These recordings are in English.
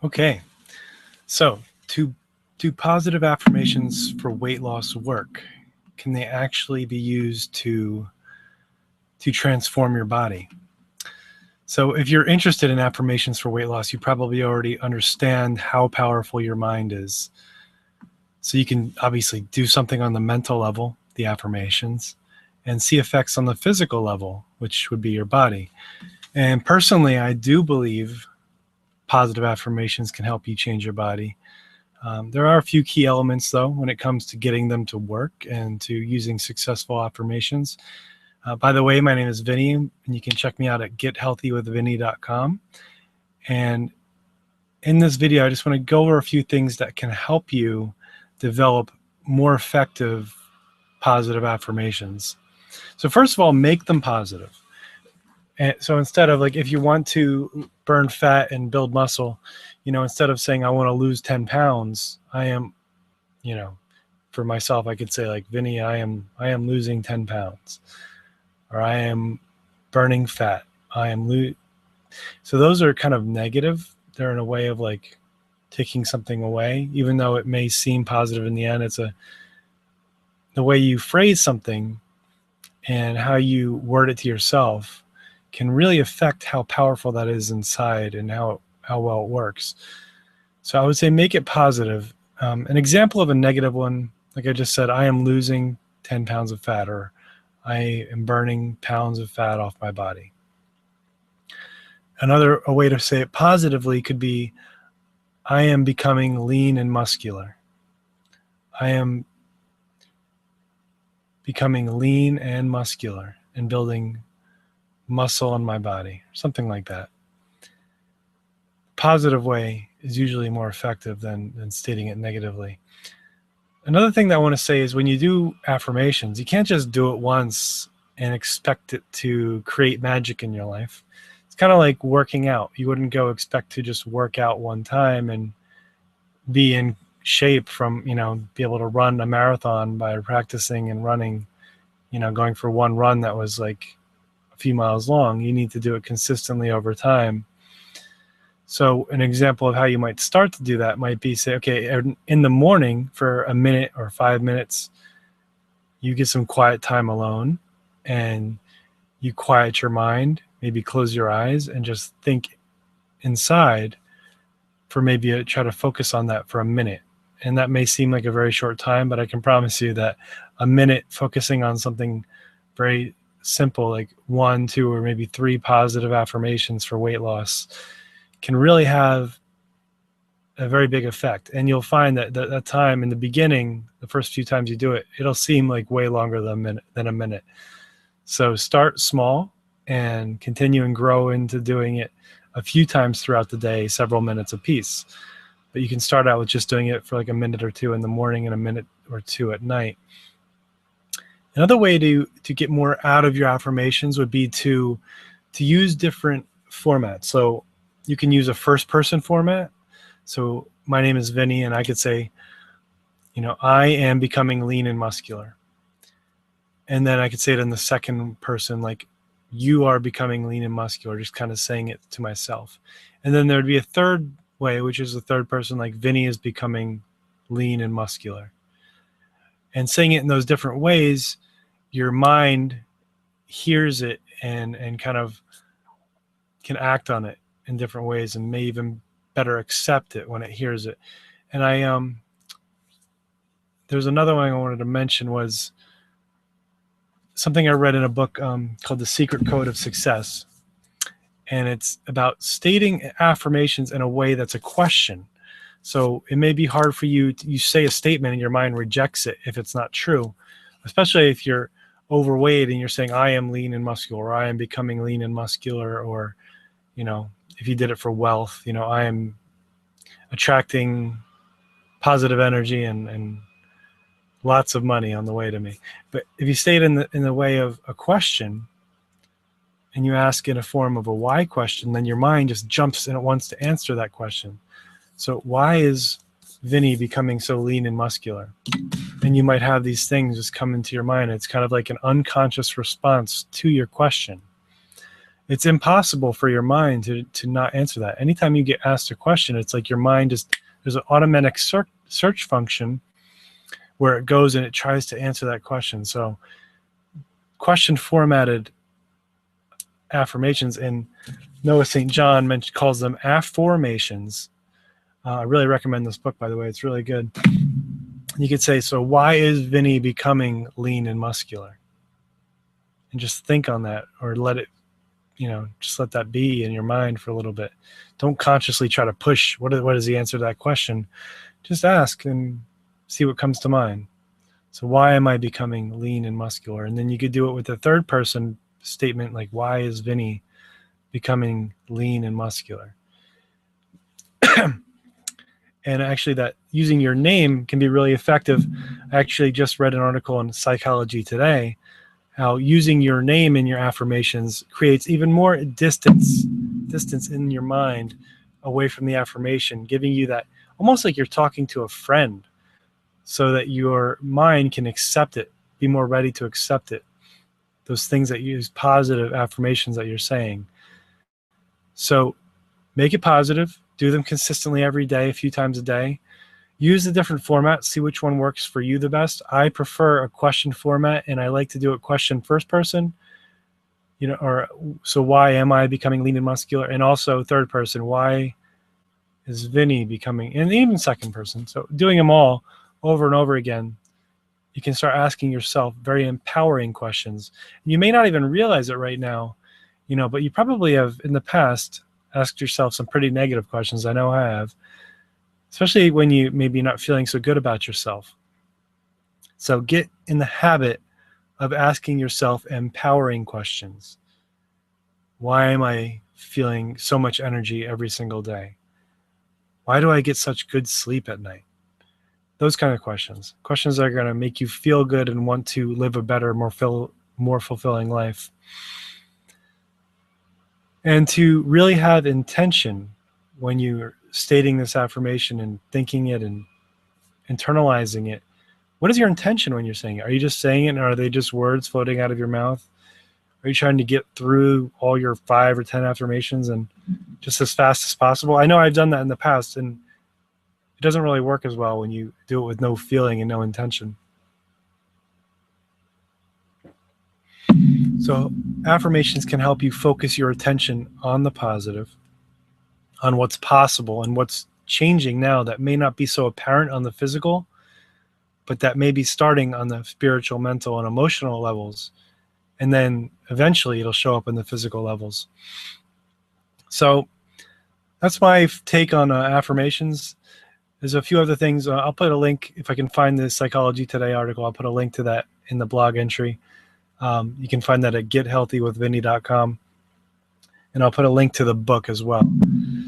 Okay, so do positive affirmations for weight loss work? Can they actually be used to transform your body? So if you're interested in affirmations for weight loss, you probably already understand how powerful your mind is. So you can obviously do something on the mental level, the affirmations, and see effects on the physical level, which would be your body. And personally, I do believe positive affirmations can help you change your body. There are a few key elements, though, when it comes to getting them to work and to using successful affirmations. By the way, my name is Vinny, and you can check me out at gethealthywithvinny.com. And in this video, I just want to go over a few things that can help you develop more effective positive affirmations. So first of all, make them positive. And so instead of, like, if you want to burn fat and build muscle, instead of saying I want to lose 10 pounds, I am, for myself, I could say, like, Vinny, I am losing 10 pounds, or I am burning fat. So those are kind of negative. They're in a way of like taking something away, even though it may seem positive in the end. It's the way you phrase something and how you word it to yourself can really affect how powerful that is inside and how well it works. So I would say make it positive. An example of a negative one, like I just said, I am losing 10 pounds of fat, or I am burning pounds of fat off my body. A way to say it positively could be, I am becoming lean and muscular. I am becoming lean and muscular and building muscle on my body, something like that. Positive way is usually more effective than stating it negatively. Another thing that I want to say is, when you do affirmations, you can't just do it once and expect it to create magic in your life. It's kind of like working out. You wouldn't go expect to just work out one time and be in shape from, be able to run a marathon by practicing and running, going for one run that was like a few miles long. You need to do it consistently over time. So an example of how you might start to do that might be, say, okay, in the morning for a minute or 5 minutes, you get some quiet time alone and you quiet your mind, maybe close your eyes and just think inside for maybe try to focus on that for a minute. And that may seem like a very short time, but I can promise you that a minute focusing on something very simple, like 1, 2, or maybe 3 positive affirmations for weight loss, can really have a very big effect. And you'll find that that time in the beginning, the first few times you do it, it'll seem like way longer than a minute. So start small and continue and grow into doing it a few times throughout the day, several minutes apiece. But you can start out with just doing it for like a minute or two in the morning and a minute or two at night. Another way to get more out of your affirmations would be to use different formats. So you can use a first person format. So my name is Vinny, and I could say, I am becoming lean and muscular. And then I could say it in the second person, like, you are becoming lean and muscular, just kind of saying it to myself. And then there'd be a third way, which is the third person, like, Vinny is becoming lean and muscular. And saying it in those different ways, your mind hears it and kind of can act on it in different ways, and may even better accept it when it hears it. And there's another one I wanted to mention, was something I read in a book called The Secret Code of Success. And it's about stating affirmations in a way that's a question. So it may be hard for you say a statement and your mind rejects it if it's not true, especially if you're overweight and you're saying, I am lean and muscular, or I am becoming lean and muscular, or, if you did it for wealth, I am attracting positive energy and lots of money on the way to me. But if you state in the way of a question and you ask in a form of a why question, then your mind just jumps and it wants to answer that question. So why is Vinny becoming so lean and muscular? And you might have these things just come into your mind. It's kind of like an unconscious response to your question. It's impossible for your mind to not answer that. Anytime you get asked a question, it's like your mind there's an automatic search function where it goes and it tries to answer that question. So question formatted affirmations, and Noah St. John calls them Affirmations. I really recommend this book, by the way. It's really good. You could say, so why is Vinny becoming lean and muscular? And just think on that, or let it, just let that be in your mind for a little bit. Don't consciously try to push what is the answer to that question. Just ask and see what comes to mind. So why am I becoming lean and muscular? And then you could do it with a third person statement, like, why is Vinny becoming lean and muscular? And actually, that using your name can be really effective. I actually just read an article in Psychology Today, how using your name in your affirmations creates even more distance in your mind away from the affirmation, giving you that almost like you're talking to a friend, so that your mind can accept it, be more ready to accept it. Those things that use positive affirmations that you're saying. So make it positive. Do them consistently every day, a few times a day. Use the different formats. See which one works for you the best. I prefer a question format, and I like to do it question first person. Or so why am I becoming lean and muscular? And also third person, why is Vinny becoming, and even second person. So doing them all over and over again, you can start asking yourself very empowering questions. You may not even realize it right now, but you probably have in the past asked yourself some pretty negative questions. I know I have, especially when you maybe not feeling so good about yourself. So get in the habit of asking yourself empowering questions. Why am I feeling so much energy every single day? Why do I get such good sleep at night? Those kind of questions that are going to make you feel good and want to live a better, more fulfilling life. And to really have intention when you're stating this affirmation and thinking it and internalizing it. What is your intention when you're saying it? Are you just saying it, and are they just words floating out of your mouth? Are you trying to get through all your 5 or 10 affirmations and just as fast as possible? I know I've done that in the past, and it doesn't really work as well when you do it with no feeling and no intention. So affirmations can help you focus your attention on the positive, on what's possible and what's changing now that may not be so apparent on the physical, but that may be starting on the spiritual, mental, and emotional levels. And then eventually it'll show up in the physical levels. So that's my take on affirmations. There's a few other things. I'll put a link, if I can find the Psychology Today article, I'll put a link to that in the blog entry. You can find that at gethealthywithvinny.com. And I'll put a link to the book as well.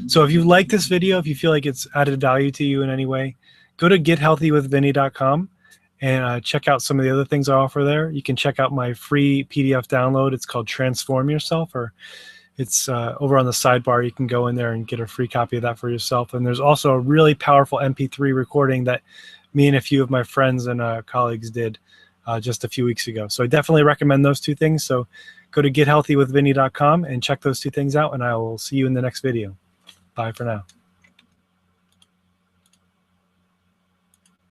So if you like this video, if you feel like it's added value to you in any way, go to gethealthywithvinny.com and check out some of the other things I offer there. You can check out my free PDF download. It's called Transform Yourself, or it's over on the sidebar. You can go in there and get a free copy of that for yourself. And there's also a really powerful MP3 recording that me and a few of my friends and colleagues did just a few weeks ago. So I definitely recommend those two things. So go to gethealthywithvinny.com and check those two things out, and I will see you in the next video. Bye for now.